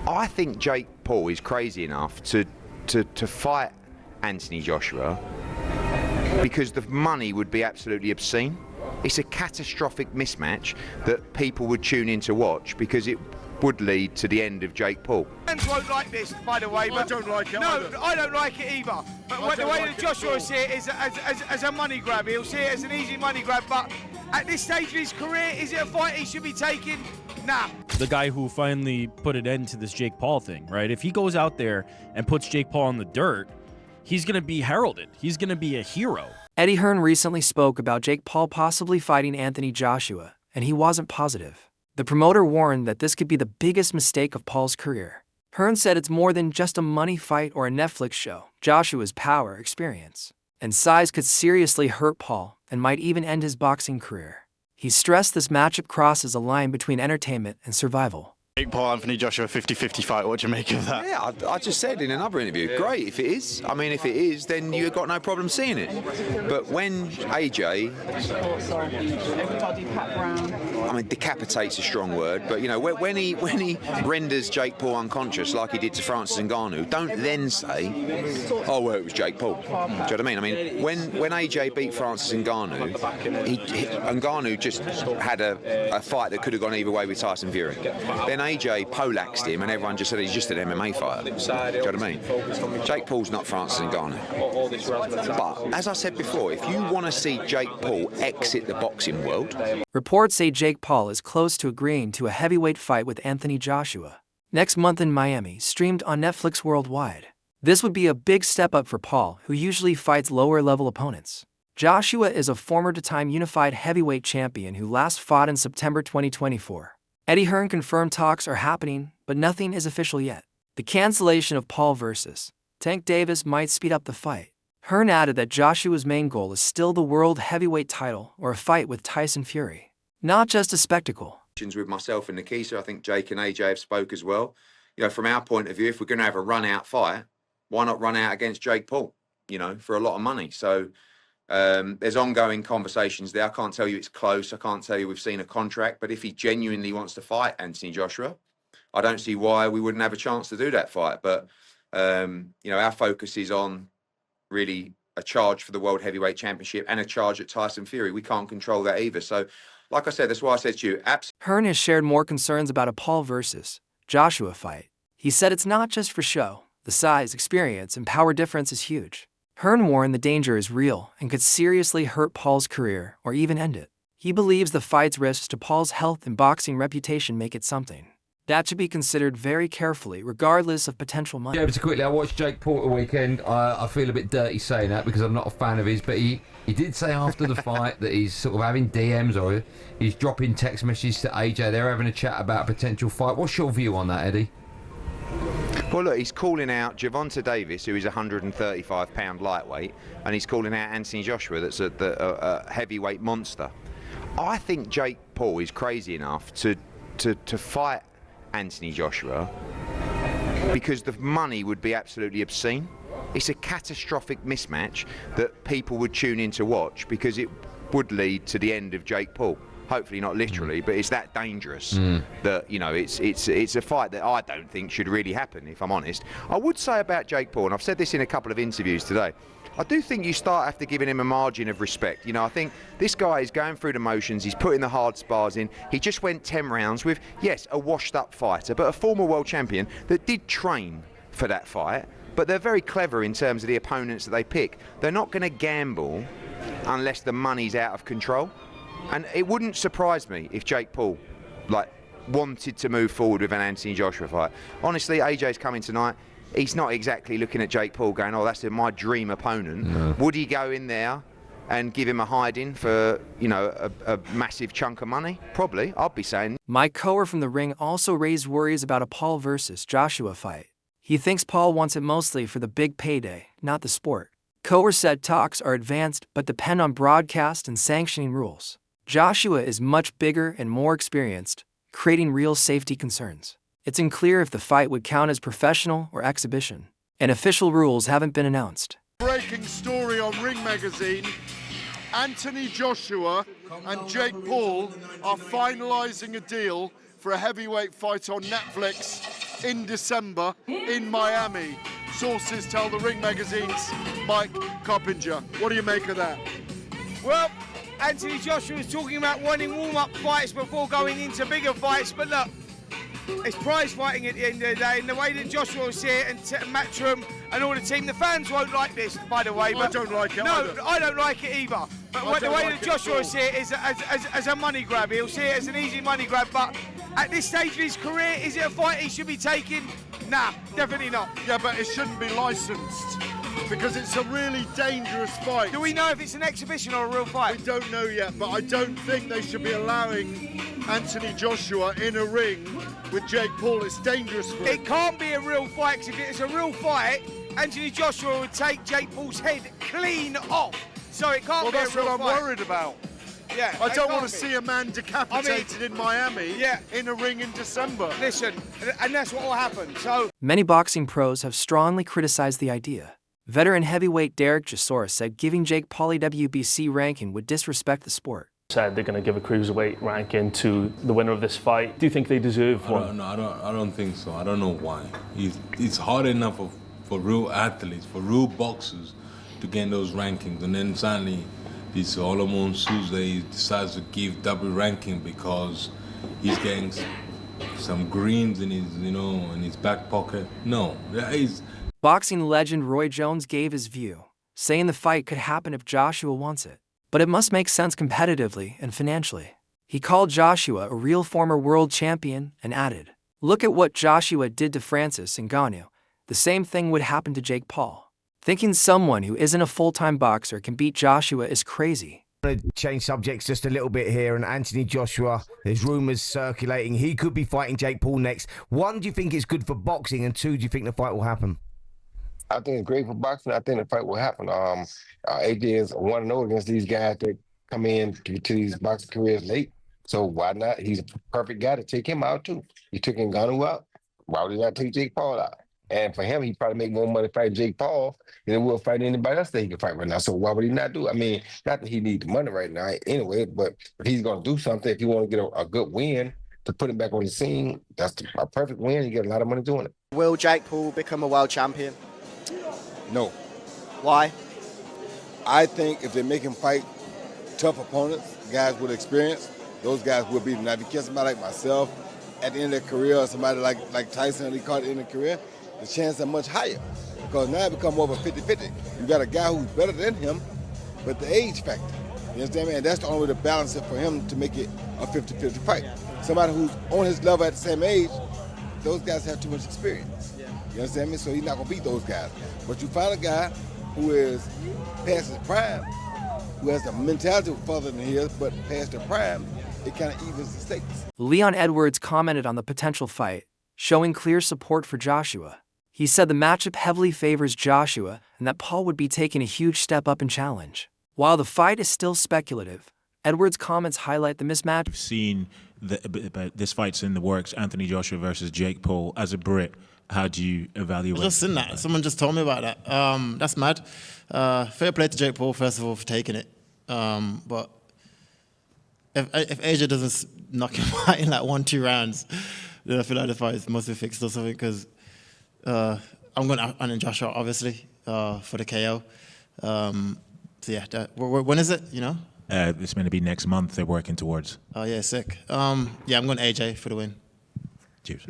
I think Jake Paul is crazy enough to fight Anthony Joshua because the money would be absolutely obscene. It's a catastrophic mismatch that people would tune in to watch because it would lead to the end of Jake Paul. Fans won't like this, by the way. But I don't like it. No, either. I don't like it either. But the way that Joshua will see it is as a money grab. He'll see it as an easy money grab. But at this stage of his career, is it a fight he should be taking? Nah. The guy who finally put an end to this Jake Paul thing, right? If he goes out there and puts Jake Paul in the dirt, he's going to be heralded. He's going to be a hero. Eddie Hearn recently spoke about Jake Paul possibly fighting Anthony Joshua, and he wasn't positive. The promoter warned that this could be the biggest mistake of Paul's career. Hearn said it's more than just a money fight or a Netflix show. Joshua's power, experience, and size could seriously hurt Paul and might even end his boxing career. He stressed this matchup crosses a line between entertainment and survival. Jake Paul, Anthony Joshua, 50-50 fight. What do you make of that? Yeah, I just said in another interview, great if it is. I mean, if it is, then you've got no problem seeing it. But when AJ, I mean, decapitate's a strong word, but you know, when he renders Jake Paul unconscious like he did to Francis Ngannou, don't then say, oh well, it was Jake Paul. Do you know what I mean? I mean, when AJ beat Francis Ngannou, Ngannou just had a fight that could have gone either way with Tyson Fury. Then AJ poleaxed him, and everyone just said he's just an MMA fighter. Do you know what I mean? Jake Paul's not Francis Ngannou. But as I said before, if you want to see Jake Paul exit the boxing world, reports say Jake Paul is close to agreeing to a heavyweight fight with Anthony Joshua next month in Miami, streamed on Netflix worldwide. This would be a big step up for Paul, who usually fights lower-level opponents. Joshua is a former two-time unified heavyweight champion who last fought in September 2024. Eddie Hearn confirmed talks are happening, but nothing is official yet. The cancellation of Paul versus Tank Davis might speed up the fight. Hearn added that Joshua's main goal is still the world heavyweight title or a fight with Tyson Fury, not just a spectacle. with myself and Nikisa, I think Jake and AJ have spoke as well. You know, from our point of view, if we're going to have a run-out fight, why not run out against Jake Paul, you know, for a lot of money? So there's ongoing conversations there. I can't tell you it's close. I can't tell you we've seen a contract. But if he genuinely wants to fight Anthony Joshua, I don't see why we wouldn't have a chance to do that fight. But, you know, our focus is on really a charge for the World Heavyweight Championship and a charge at Tyson Fury. We can't control that either. So, like I said, that's why I said to you, Hearn has shared more concerns about a Paul versus Joshua fight. He said it's not just for show. The size, experience, and power difference is huge. Hearn warned the danger is real and could seriously hurt Paul's career or even end it. He believes the fight's risks to Paul's health and boxing reputation make it something that should be considered very carefully, regardless of potential money. Yeah, but quickly, I watched Jake Paul the weekend. I feel a bit dirty saying that because I'm not a fan of his, but he did say after the fight that he's sort of having DMs or he's dropping text messages to AJ. They're having a chat about a potential fight. What's your view on that, Eddie? Well, look, he's calling out Gervonta Davis, who is a 135-pound lightweight, and he's calling out Anthony Joshua, that's a heavyweight monster. I think Jake Paul is crazy enough to fight Anthony Joshua because the money would be absolutely obscene. It's a catastrophic mismatch that people would tune in to watch because it would lead to the end of Jake Paul. Hopefully not literally, but it's that dangerous that, you know, it's a fight that I don't think should really happen, if I'm honest. I would say about Jake Paul, and I've said this in a couple of interviews today, I do think you start after giving him a margin of respect. You know, I think this guy is going through the motions, he's putting the hard spars in. He just went 10 rounds with, yes, a washed-up fighter, but a former world champion that did train for that fight. But they're very clever in terms of the opponents that they pick. They're not going to gamble unless the money's out of control. And it wouldn't surprise me if Jake Paul, wanted to move forward with an Anthony Joshua fight. Honestly, AJ's coming tonight. He's not exactly looking at Jake Paul going, oh, that's my dream opponent. No. Would he go in there and give him a hiding for, you know, a massive chunk of money? Probably, I'd be saying. Mike Coer from the ring also raised worries about a Paul versus Joshua fight. He thinks Paul wants it mostly for the big payday, not the sport. Coer said talks are advanced but depend on broadcast and sanctioning rules. Joshua is much bigger and more experienced, creating real safety concerns. It's unclear if the fight would count as professional or exhibition, and official rules haven't been announced. Breaking story on Ring Magazine. Anthony Joshua and Jake Paul are finalising a deal for a heavyweight fight on Netflix in December in Miami. Sources tell the Ring Magazine's Mike Coppinger. What do you make of that? Well, Anthony Joshua was talking about wanting warm-up fights before going into bigger fights, but look, it's prize fighting at the end of the day, and the way that Joshua will see it, and Matchroom and all the team, the fans won't like this, by the way. I don't like it No, either. I don't like it either. But the way that Joshua will see it is as a money grab. He'll see it as an easy money grab, but at this stage of his career, is it a fight he should be taking? Nah, definitely not. Yeah, but it shouldn't be licensed because it's a really dangerous fight. Do we know if it's an exhibition or a real fight? We don't know yet, but I don't think they should be allowing Anthony Joshua in a ring with Jake Paul. It's dangerous for him. It can't be a real fight, because if it's a real fight, Anthony Joshua would take Jake Paul's head clean off. So it can't be a real fight. Well, that's what I'm worried about. Yeah, I don't want can't to be. see a man decapitated in Miami in a ring in December. Listen, and that's what will happen. So Many boxing pros have strongly criticized the idea. Veteran heavyweight Derek Chisora said giving Jake Paul a WBC ranking would disrespect the sport. Said they're going to give a cruiserweight ranking to the winner of this fight. Do you think they deserve one? No, I don't think so. I don't know why. It's hard enough for real athletes, for real boxers, to get those rankings, and then suddenly this Solomon Tuesday decides to give double ranking because he's getting some greens in his, in his back pocket. No, that is. Boxing legend Roy Jones gave his view, saying the fight could happen if Joshua wants it, but it must make sense competitively and financially. He called Joshua a real former world champion and added, "Look at what Joshua did to Francis Ngannou. The same thing would happen to Jake Paul. Thinking someone who isn't a full-time boxer can beat Joshua is crazy." I'm going to change subjects just a little bit here, and Anthony Joshua, there's rumours circulating he could be fighting Jake Paul next. One, do you think it's good for boxing, and two, do you think the fight will happen? I think it's great for boxing. I think the fight will happen. AJ is 1-0 against these guys that come in to these boxing careers late. So why not? He's a perfect guy to take him out too. He took Ngannou out. Why would he not take Jake Paul out? And for him, he'd probably make more money fighting Jake Paul than he will fight anybody else that he can fight right now. So why would he not do it? I mean, not that he needs the money right now anyway, but if he's going to do something, if you want to get a good win to put him back on the scene, that's a perfect win. You get a lot of money doing it. Will Jake Paul become a world champion? No. Why? I think if they make him fight tough opponents, guys with experience, those guys will beat him. Now, if you catch somebody like myself at the end of their career, or somebody like Tyson, he caught at the end of their career, the chances are much higher. Because now it becomes more of a 50-50. You got a guy who's better than him, but the age factor. You understand me? And that's the only way to balance it for him to make it a 50-50 fight. Somebody who's on his level at the same age, those guys have too much experience. You understand me? So he's not going to beat those guys. But you find a guy who is past his prime, who has a mentality further than his, but past their prime, it kind of evens the stakes. Leon Edwards commented on the potential fight, showing clear support for Joshua. He said the matchup heavily favors Joshua and that Paul would be taking a huge step up in challenge. While the fight is still speculative, Edwards' comments highlight the mismatch. We've seen this fight's in the works, Anthony Joshua versus Jake Paul. As a Brit, how do you evaluate? I've just seen that. Someone just told me about that. That's mad. Fair play to Jake Paul, first of all, for taking it. But if AJ doesn't knock him out in like 1-2 rounds, then I feel like the fight must be fixed or something, because I'm going to Anthony Joshua, obviously, for the KO. So yeah, when is it, you know? It's going to be next month they're working towards. Oh yeah, sick. Yeah, I'm going AJ for the win. Cheers.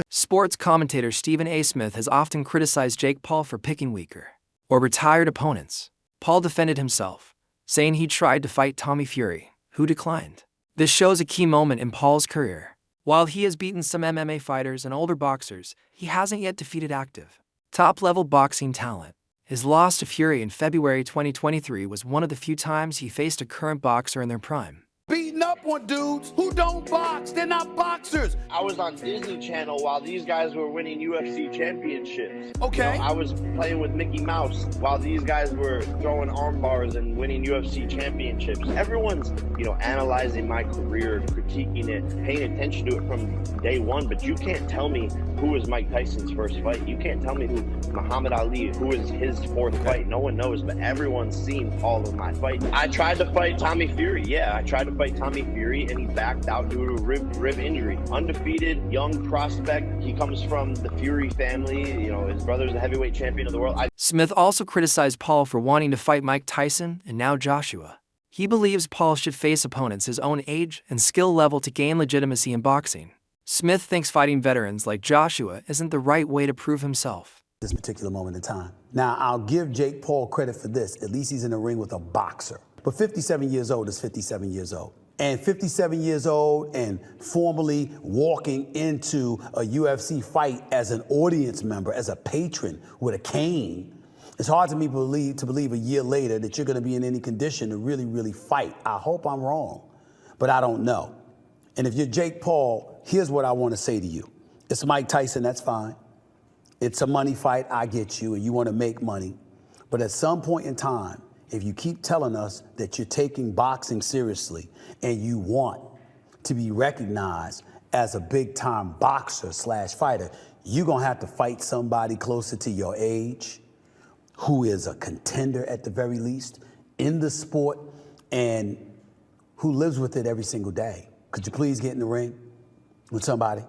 Sports commentator Stephen A. Smith has often criticized Jake Paul for picking weaker or retired opponents. Paul defended himself, saying he tried to fight Tommy Fury, who declined. This shows a key moment in Paul's career. While he has beaten some MMA fighters and older boxers, he hasn't yet defeated active, top-level boxing talent. His loss to Fury in February 2023 was one of the few times he faced a current boxer in their prime. Beating up on dudes who don't box. They're not boxers. I was on Disney Channel while these guys were winning UFC championships. Okay. You know, I was playing with Mickey Mouse while these guys were throwing arm bars and winning UFC championships. Everyone's, analyzing my career, critiquing it, paying attention to it from day one, but you can't tell me who was Mike Tyson's first fight. You can't tell me who Muhammad Ali, who was his fourth fight. No one knows, but everyone's seen all of my fights. I tried to fight Tommy Fury. Yeah, I tried to to fight Tommy Fury, and he backed out due to a rib injury. Undefeated, young prospect. He comes from the Fury family. You know, his brother's the heavyweight champion of the world. Smith also criticized Paul for wanting to fight Mike Tyson and now Joshua. He believes Paul should face opponents his own age and skill level to gain legitimacy in boxing. Smith thinks fighting veterans like Joshua isn't the right way to prove himself. This particular moment in time. Now, I'll give Jake Paul credit for this. At least he's in the ring with a boxer. But 57 years old is 57 years old. And 57 years old and formally walking into a UFC fight as an audience member, as a patron with a cane, it's hard to me believe a year later that you're going to be in any condition to really, really fight. I hope I'm wrong, but I don't know. And if you're Jake Paul, here's what I want to say to you. It's Mike Tyson, that's fine. It's a money fight, I get you, and you want to make money. But at some point in time, if you keep telling us that you're taking boxing seriously and you want to be recognized as a big-time boxer/fighter, you're going to have to fight somebody closer to your age, who is a contender at the very least in the sport and who lives with it every single day. Could you please get in the ring with somebody?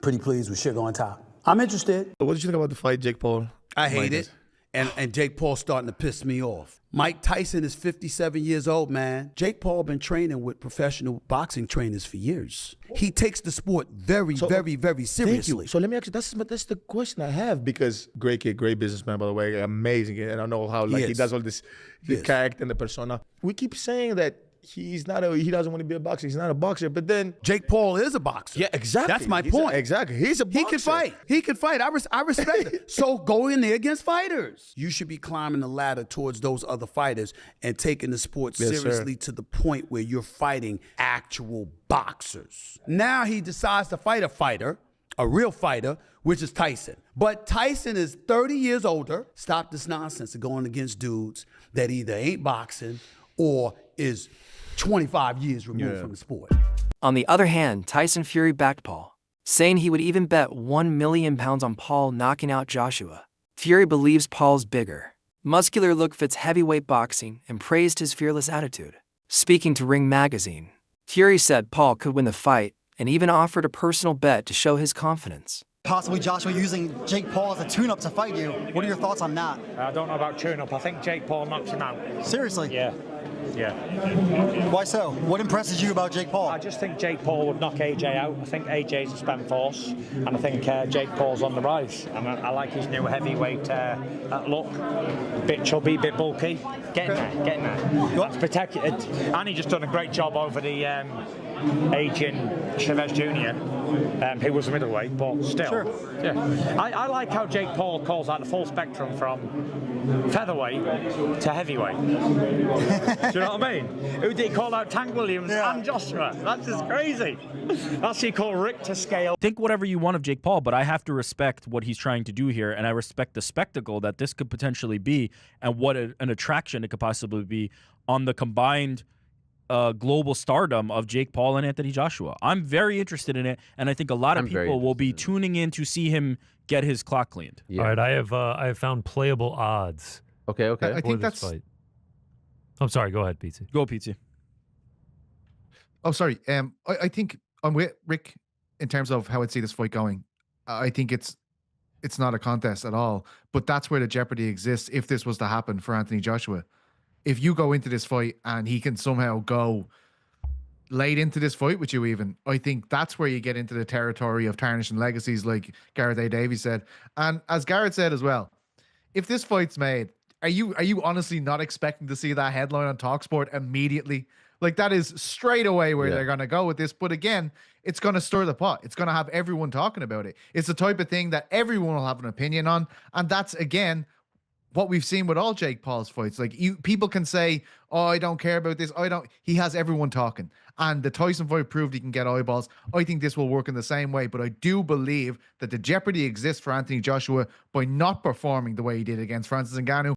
Pretty please with sugar on top. I'm interested. What did you think about the fight, Jake Paul? I hate it. And Jake Paul's starting to piss me off. Mike Tyson is 57 years old, man. Jake Paul been training with professional boxing trainers for years. He takes the sport very seriously. Thank you. So let me ask you, that's the question I have, because great kid, great businessman, by the way, amazing. And I know how he does all this, the character and the persona. We keep saying that he doesn't want to be a boxer. He's not a boxer. But then Jake Paul is a boxer. Yeah, exactly. That's my point. Exactly. He's a boxer. He can fight. I respect it. So go in there against fighters. You should be climbing the ladder towards those other fighters and taking the sport seriously to the point where you're fighting actual boxers. Now he decides to fight a fighter, a real fighter, which is Tyson. But Tyson is 30 years older. Stop this nonsense of going against dudes that either ain't boxing or is 25 years removed from the sport. On the other hand, Tyson Fury backed Paul, saying he would even bet £1 million on Paul knocking out Joshua. Fury believes Paul's bigger, muscular look fits heavyweight boxing and praised his fearless attitude. Speaking to Ring Magazine, Fury said Paul could win the fight and even offered a personal bet to show his confidence. Possibly Joshua using Jake Paul as a tune-up to fight you. What are your thoughts on that? I don't know about tune-up. I think Jake Paul knocks him out. Seriously? Yeah. Why so? What impresses you about Jake Paul? I just think Jake Paul would knock AJ out. I think AJ's a spent force, and I think Jake Paul's on the rise. I like his new heavyweight look. Bit chubby, bit bulky. Getting there. That's protected. And he just done a great job over the aging Chavez Jr., who was a middleweight, but still. Sure. Yeah. I like how Jake Paul calls out the full spectrum from featherweight to heavyweight. Do you know what I mean? Who did he call out? Tank Williams and Joshua. That's just crazy. That's what he called Richter scale. Think whatever you want of Jake Paul, but I have to respect what he's trying to do here, and I respect the spectacle that this could potentially be and what an attraction it could possibly be on the combined global stardom of Jake Paul and Anthony Joshua. I'm very interested in it, and I think a lot of people will be tuning in to see him get his clock cleaned. Yeah. All right, I have found playable odds. Okay. I think that's fight. I'm sorry. Go ahead, PT. Go, PT. Oh, sorry. I think I'm with Rick in terms of how I'd see this fight going. I think it's not a contest at all, but that's where the jeopardy exists if this was to happen for Anthony Joshua. If you go into this fight and he can somehow go late into this fight with you even, I think that's where you get into the territory of tarnishing legacies, like Gareth A. Davies said. And as Gareth said as well, if this fight's made, are you honestly not expecting to see that headline on TalkSport immediately? Like, that is straight away where they're going to go with this. But again, it's going to stir the pot. It's going to have everyone talking about it. It's the type of thing that everyone will have an opinion on. And that's, again, what we've seen with all Jake Paul's fights. Like, people can say, oh, I don't care about this. He has everyone talking. And the Tyson fight proved he can get eyeballs. I think this will work in the same way, but I do believe that the jeopardy exists for Anthony Joshua by not performing the way he did against Francis Ngannou.